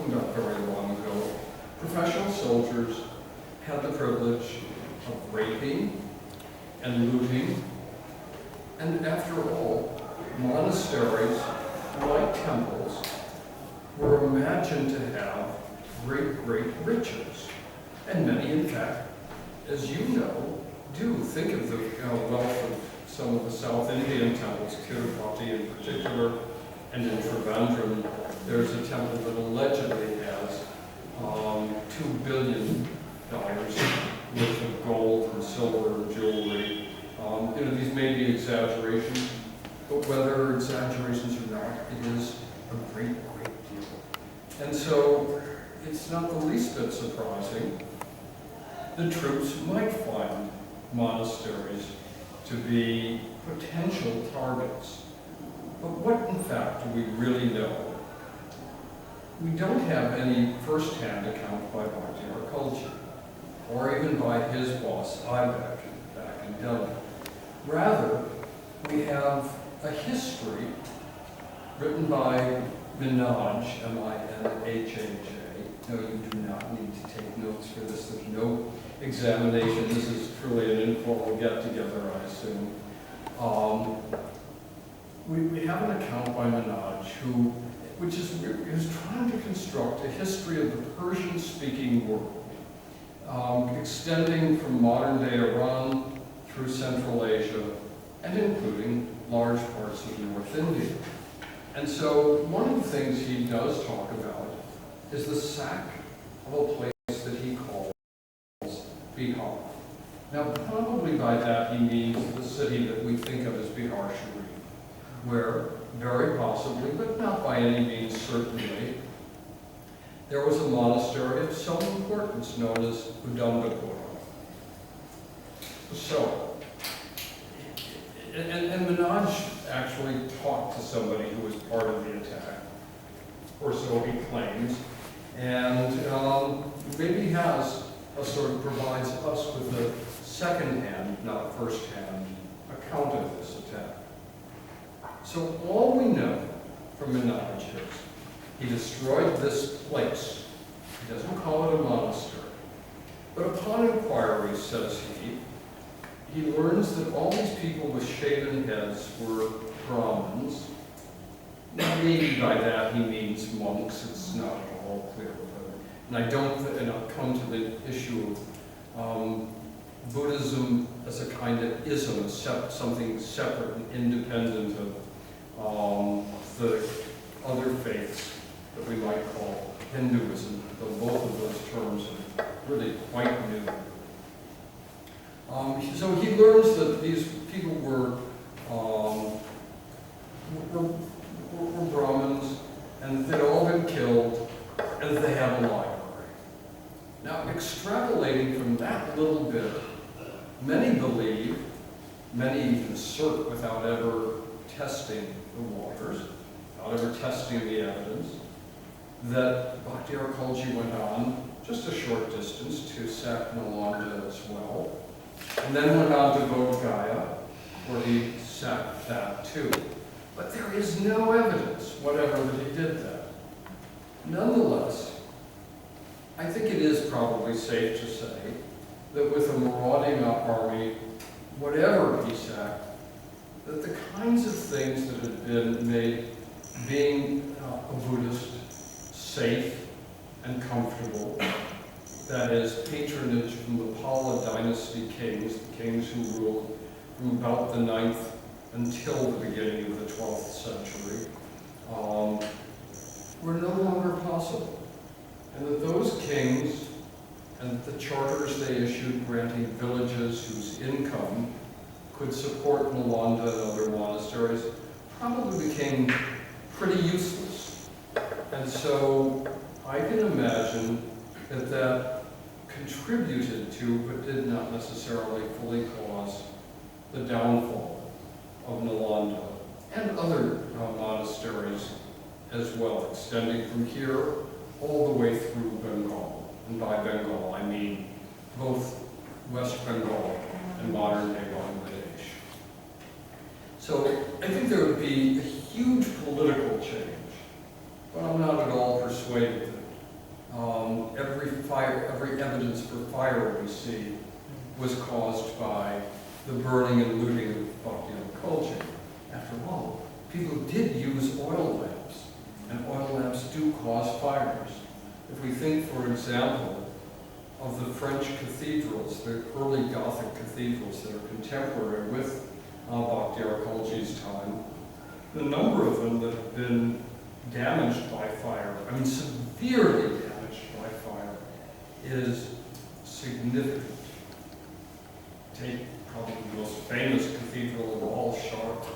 not very long ago, professional soldiers had the privilege of raping and looting, and after all, monasteries, like temples, were imagined to have great, great riches. And many, in fact, as you know, do. Think of the wealth of some of the South Indian temples, Tirupati in particular, and in Trivandrum, there's a temple that allegedly has $2 billion worth of gold and silver and jewelry. These may be exaggerations, but whether exaggerations or not, it is a great, great deal. And so it's not the least bit surprising the troops might find monasteries to be potential targets. But what, in fact, do we really know? We don't have any first-hand account by Bhakti Kulji, or even by his boss, Ibak, back in Delhi. Rather, we have a history written by Minhaj, M-I-N-H-A-J. No, you do not need to take notes for this. There's no examination. This is truly an informal get-together, I assume. We have an account by Minhaj which is trying to construct a history of the Persian-speaking world, extending from modern-day Iran through Central Asia, and including large parts of North India. And so one of the things he does talk about is the sack of a place that he calls Bihar. Now, probably by that he means the city that we think of as Bihar Sharif, where, very possibly, but not by any means certainly, there was a monastery of some importance known as Udambapura. So, and Minhaj actually talked to somebody who was part of the attack, or so he claims, and maybe has provides us with a second-hand, not first-hand, account of this attack. So all we know from Minhaj is he destroyed this place. He doesn't call it a monastery. But upon inquiry, says he learns that all these people with shaven heads were Brahmins. Now, maybe by that he means monks. It's not at all clear. And I'll come to the issue of Buddhism as a kind of ism, something separate and independent of the other faiths that we might call Hinduism, though both of those terms are really quite new. So he learns that these people were Brahmins, and that they'd all been killed, and that they had a library. Now, extrapolating from that little bit, many believe, many even assert without ever testing the waters, without ever testing the evidence, that Bhakti Kulji went on just a short distance to sack Nalanda as well, and then went on to Bodh Gaya, where he sacked that too. But there is no evidence whatever that he did that. Nonetheless, I think it is probably safe to say that with a marauding army, whatever he sacked, that the kinds of things that had been made being a Buddhist safe and comfortable, that is, patronage from the Pala dynasty kings, the kings who ruled from about the 9th until the beginning of the 12th century, were no longer possible. And that those kings and the charters they issued granting villages whose income could support Nalanda and other monasteries probably became pretty useless. And so I can imagine that that contributed to, but did not necessarily fully cause, the downfall of Nalanda and other monasteries as well, extending from here all the way through Bengal. And by Bengal, I mean both West Bengal and modern-day Bangladesh. So I think there would be a huge political change, but I'm not at all persuaded that every evidence for fire we see was caused by the burning and looting of Bhakti culture. After all, people did use oil lamps, and oil lamps do cause fires. If we think, for example, of the French cathedrals, the early Gothic cathedrals that are contemporary with Bhakti Arkolji's time, the number of them that have been damaged by fire, I mean severely damaged by fire, is significant. Take probably the most famous cathedral of all, Chartres,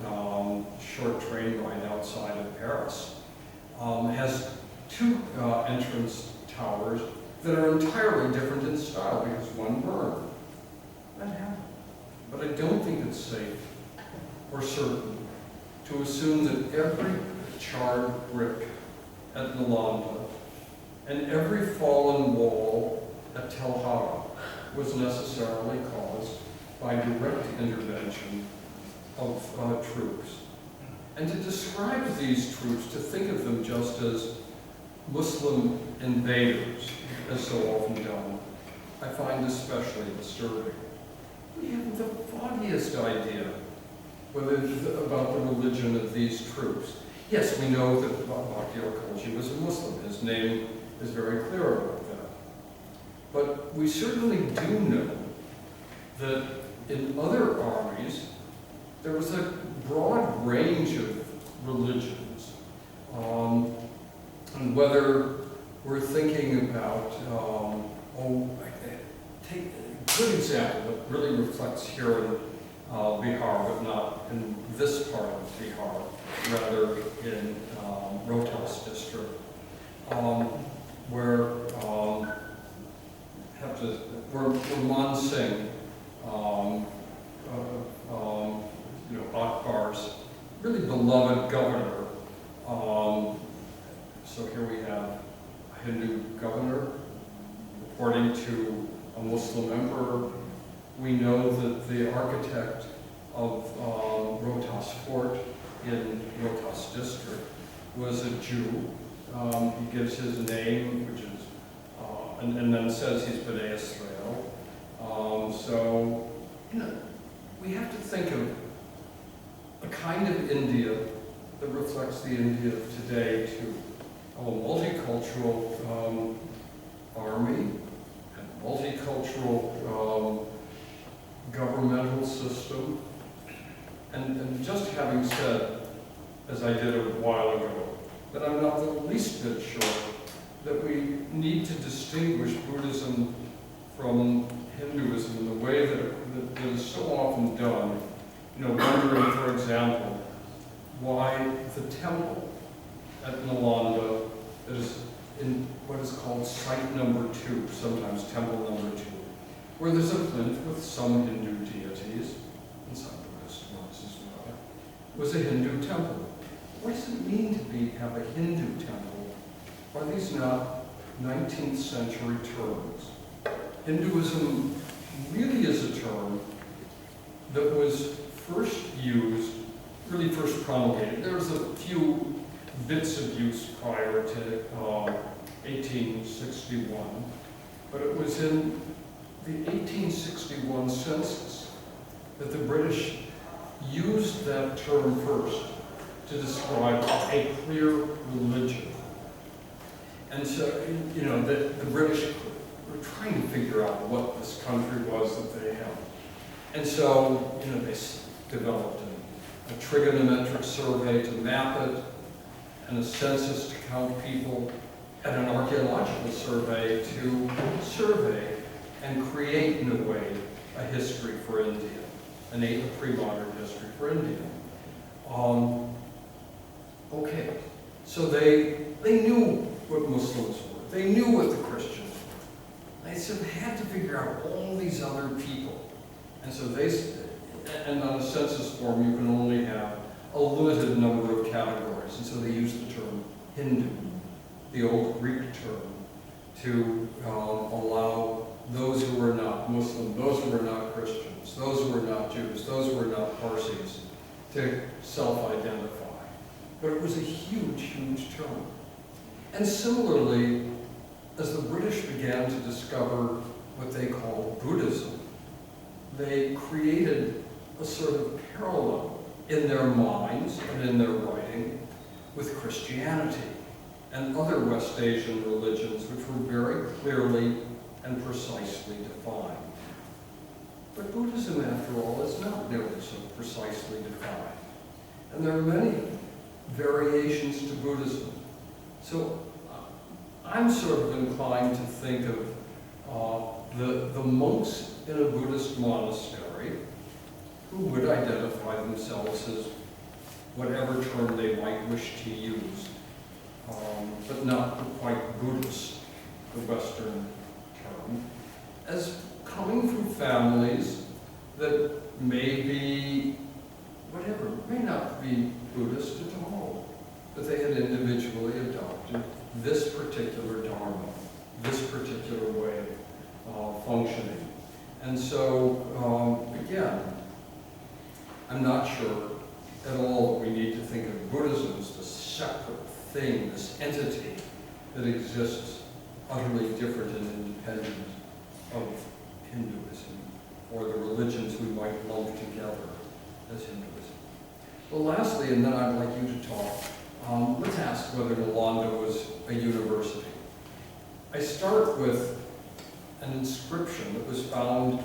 on short train ride outside of Paris, has two entrance towers that are entirely different in style because one burned. That happened. But I don't think it's safe or certain to assume that every charred brick at Nalanda and every fallen wall at Tel Hara was necessarily caused by direct intervention of troops. And to describe these troops, to think of them just as Muslim invaders, as so often done, I find especially disturbing. We have the foggiest idea about the religion of these troops. Yes, we know that Bhakti Arkolji was a Muslim. His name is very clear about that. But we certainly do know that in other armies, there was a broad range of religions. And whether we're thinking about, take a good example that really reflects here in Bihar, but not in this part of Bihar, rather in Rohtas district, where Man Singh, Akbar's really beloved governor. So here we have a Hindu governor reporting to a Muslim emperor. We know that the architect of Rohtas Fort in Rohtas district was a Jew. He gives his name, which is, and then says he's B'nai Israel. So, we have to think of a kind of India that reflects the India of today too. A multicultural army, and multicultural governmental system, and just having said, as I did a while ago, that I'm not the least bit sure that we need to distinguish Buddhism from Hinduism in the way that is so often done. Wondering, for example, why the temple at Nalanda is in what is called site number 2, sometimes temple number 2, where there's a plinth with some Hindu deities, and some Buddhist ones as well, was a Hindu temple. What does it mean to have a Hindu temple? Are these not 19th century terms? Hinduism really is a term that was first promulgated. There was a few bits of use prior to 1861, but it was in the 1861 census that the British used that term first to describe a clear religion. And so, the British were trying to figure out what this country was that they held. And so, they developed a trigonometric survey to map it, and a census to count people, and an archaeological survey to survey and create, in a way, a history for India, a pre-modern history for India. Okay, so they knew what Muslims were. They knew what the Christians were. They sort of had to figure out all these other people. And so and on a census form, you can only have a limited number of categories. And so they used the term Hindu, the old Greek term, to allow those who were not Muslim, those who were not Christians, those who were not Jews, those who were not Parsis, to self-identify. But it was a huge, huge term. And similarly, as the British began to discover what they called Buddhism, they created a sort of parallel in their minds and in their writing with Christianity and other West Asian religions, which were very clearly and precisely defined. But Buddhism, after all, is not nearly so precisely defined. And there are many variations to Buddhism. So I'm sort of inclined to think of the monks in a Buddhist monastery who would identify themselves as whatever term they might wish to use, but not the quite Buddhist, the Western term, as coming from families that may be, whatever, may not be Buddhist at all, but they had individually adopted this particular dharma, this particular way of functioning. And so, again, I'm not sure at all that we need to think of Buddhism as this separate thing, this entity that exists utterly different and independent of Hinduism, or the religions we might lump together as Hinduism. Well, lastly, and then I'd like you to talk, let's ask whether Nalanda was a university. I start with an inscription that was found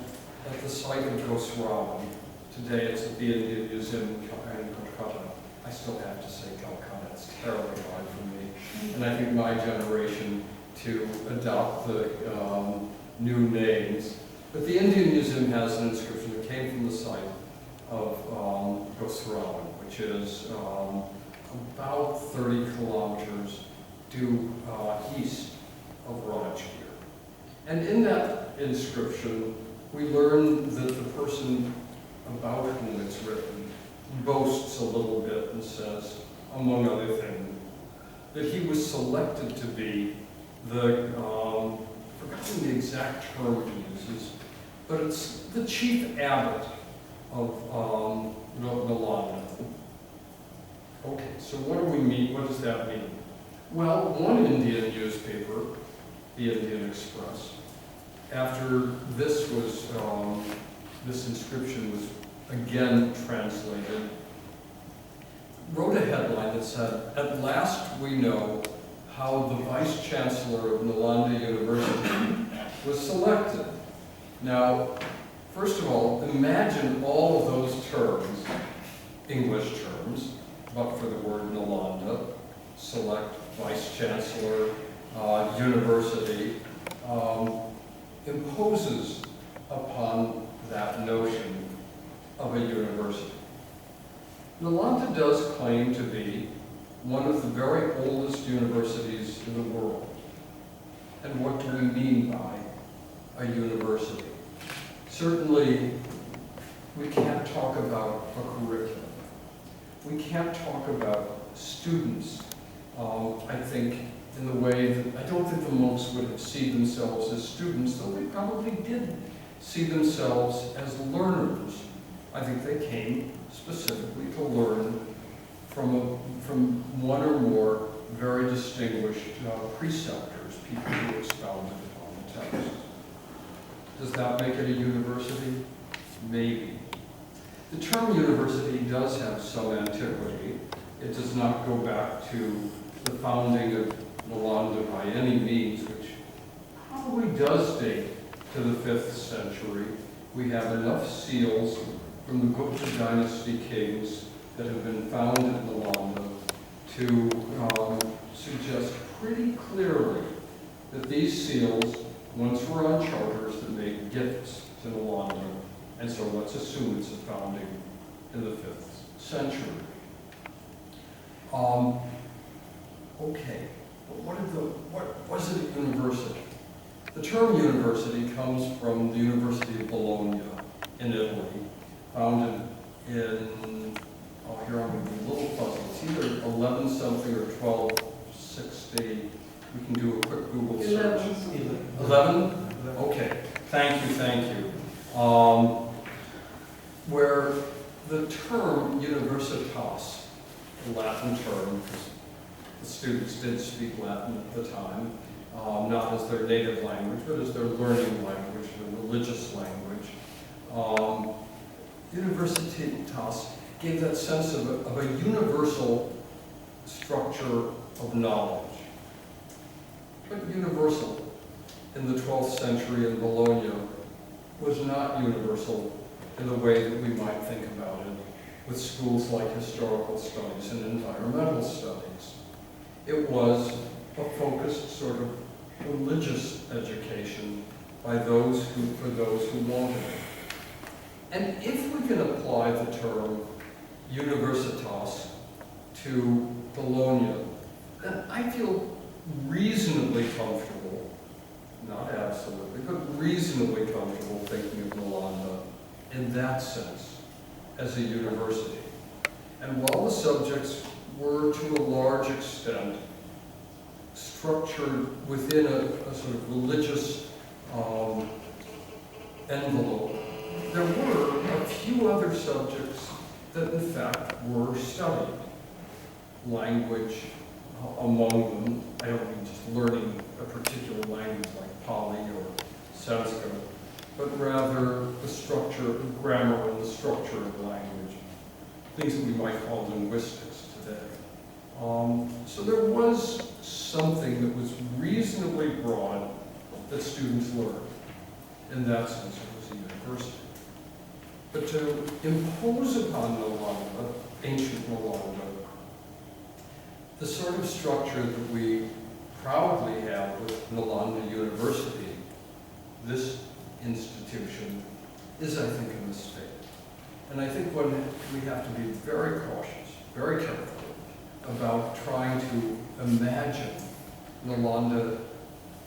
at the site of Gosravan. Today it's at the Indian Museum in Calcutta. I still have to say Calcutta, it's terribly hard for me. And I think my generation to adopt the new names. But the Indian Museum has an inscription that came from the site of Gosravan, which is about 30 kilometers due east of Rajgir. And in that inscription, we learn that the person about whom it's written boasts a little bit and says, among other things, that he was selected to be the, forgotten the exact term he uses, but it's the chief abbot of Nalanda. Okay, so what do we mean? What does that mean? Well, one Indian newspaper, the Indian Express, after this was, this inscription was again translated, wrote a headline that said, "At last we know how the Vice Chancellor of Nalanda University was selected." Now, first of all, imagine all of those terms, English terms, but for the word Nalanda, select, Vice Chancellor, university, imposes upon that notion of a university. Nalanda does claim to be one of the very oldest universities in the world. And what do we mean by a university? Certainly, we can't talk about a curriculum. We can't talk about students, I think, in the way that I don't think the monks would have seen themselves as students, though they probably did see themselves as learners. I think they came specifically to learn from one or more very distinguished preceptors, people who expounded upon the text. Does that make it a university? Maybe. The term university does have some antiquity. It does not go back to the founding of Nalanda by any means, which probably does date to the 5th century. We have enough seals from the Gupta dynasty kings that have been found at Nalanda to suggest pretty clearly that these seals once were on charters that made gifts to Nalanda, and so let's assume it's a founding in the 5th century. Okay, but what was it a university? The term university comes from the University of Bologna in Italy, founded in, oh, here I'm going to be a little fuzzy. It's either 11 something or 1260. We can do a quick Google search. 11? Okay, thank you. Where the term universitas, the Latin term, because the students did speak Latin at the time, not as their native language, but as their learning language, their religious language. Universitas gave that sense of a universal structure of knowledge. But universal in the 12th century in Bologna was not universal in the way that we might think about it with schools like historical studies and environmental studies. It was a focused sort of religious education by those who, for those who wanted it. And if we can apply the term universitas to Bologna, then I feel reasonably comfortable, not absolutely, but reasonably comfortable thinking of Nalanda in that sense as a university. And while the subjects were to a large extent structured within a sort of religious envelope, there were a few other subjects that in fact were studied. Language among them, I don't mean just learning a particular language like Pali or Sanskrit, but rather the structure of grammar and the structure of language, things that we might call linguistics today. So there was something that was reasonably broad that students learned. In that sense, it was a university. But to impose upon Nalanda, ancient Nalanda, the sort of structure that we proudly have with Nalanda University, this institution, is, I think, a mistake. And I think we have to be very cautious, very careful about trying to imagine Nalanda,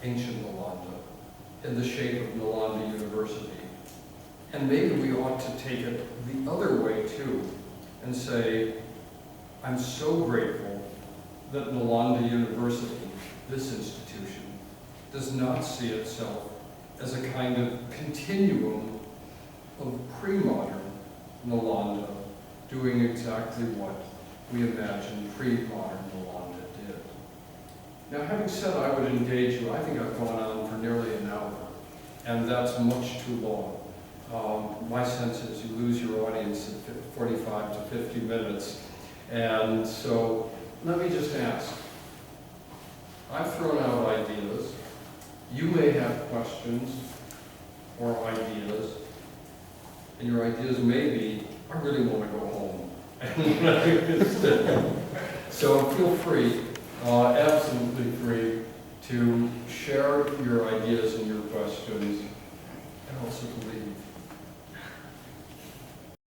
ancient Nalanda, in the shape of Nalanda University. And maybe we ought to take it the other way too, and say, I'm so grateful that Nalanda University, this institution, does not see itself as a kind of continuum of pre-modern Nalanda doing exactly what we imagine pre-modern Nalanda did. Now, having said I would engage you, I think I've gone on for nearly an hour, and that's much too long. My sense is you lose your audience at 45 to 50 minutes, and so let me just ask. I've thrown out ideas. You may have questions or ideas, and your ideas may be, I really want to go home. So feel free, absolutely free, to share your ideas and your questions, and also to leave.